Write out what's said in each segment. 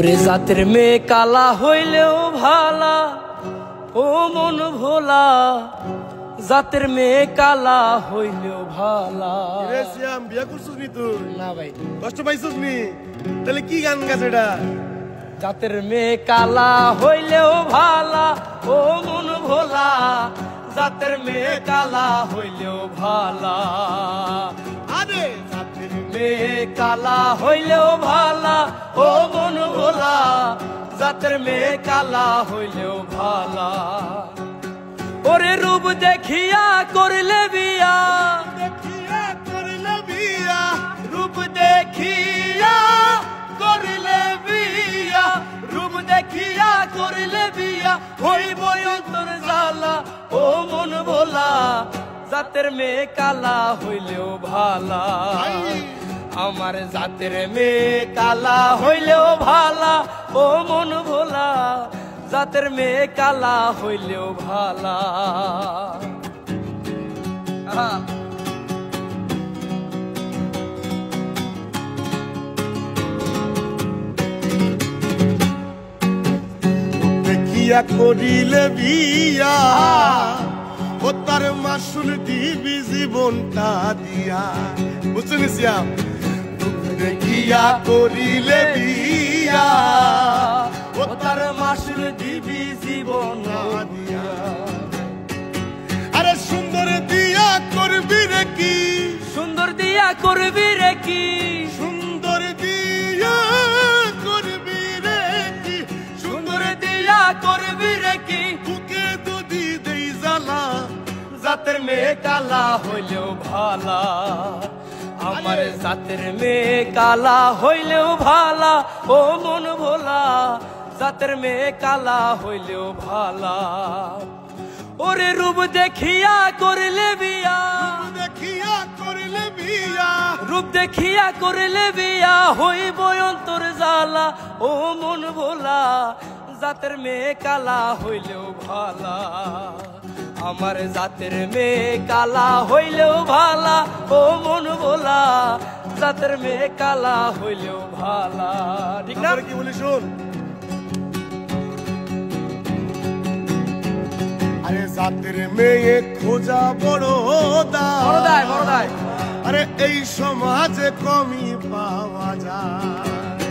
ওরে জাতের মেয়ে কালা হইলেও ভালা, ও মন ভোলা, জাতের মেয়ে কালা হইলেও ভালা। রে শ্যাম, বিয়া করছিস নি তুই? না ভাই, কষ্ট পাইছিস নি? তাহলে কি গান গাছে এটা? জাতের মেয়ে কালা হইলেও ভালা, ও মন ভোলা, জাতের মেয়ে কালা হইলেও ভালা। আরে জাতের মেয়ে কালা হইলেও ভালা, ও মন ভোলা, জাতের মেয়ে কালা হইলেও ভালা। ওরে রূপ দেখিয়া করলে বিয়া, দেখিয়া করলে বিয়া, রূপ দেখিয়া করলে বিয়া, রূপ দেখিয়া করলে বিয়া, হইব অন্তর জ্বালা, ও মন ভোলা, জাতের মেয়ে কালা হইলেও ভালা। আমার জাতের মেয়ে কালা হইলেও ভালা, ও মন ভোলা, জাতের মেয়ে কালা হইলেও ভালা। দেখিয়া করিলে বিয়া, ও তার মাসুল দিবি জীবনটা দিয়া। বুঝছো নি শ্যাম? দেখিয়া করিলে বিয়া, ও তার মাসুল দিবি জীবন দিয়া। আরে সুন্দর দিয়া করবি রে কি, সুন্দর দিয়া করবি রে কি, সুন্দর দিয়া করবি রে কি, সুন্দর দিয়া করবি রে কি, বুকে দুধি দেই জ্বালা, জাতের মেয়ে কালা হইলেও ভালা। আমার জাতের মেয়ে কালা হইলেও ভালা, ও মন ভোলা, জাতের মেয়ে কালা হইলেও ভালা। ওরে রূপ দেখিয়া করলে বিয়া, দেখিয়া করলে বিয়া, রূপ দেখিয়া করলে বিয়া, হইব অন্তর জ্বালা, ও মন ভোলা, জাতের মেয়ে কালা হইলেও ভালা। আমার জাতের মেয়ে কালা হইলেও ভালা, ও মন ভোলা, জাতের মেয়ে কালা হইলেও ভালা। ঠিক না? কি বলি শোন। আরে জাতের মেয়ে খোঁজা বড় বড়দাই বড়দাই, আরে এই সমাজে কমই পাওয়া যায়।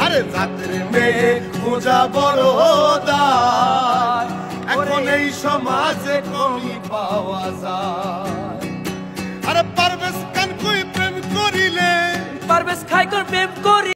আরে জাতের মেয়ে খোঁজা বড় এখন এই সমাজে কমই পাওয়া যায়। আরে পারভেজ খান কই প্রেম করিলে, পারভেজ খাই কর প্রেম করি।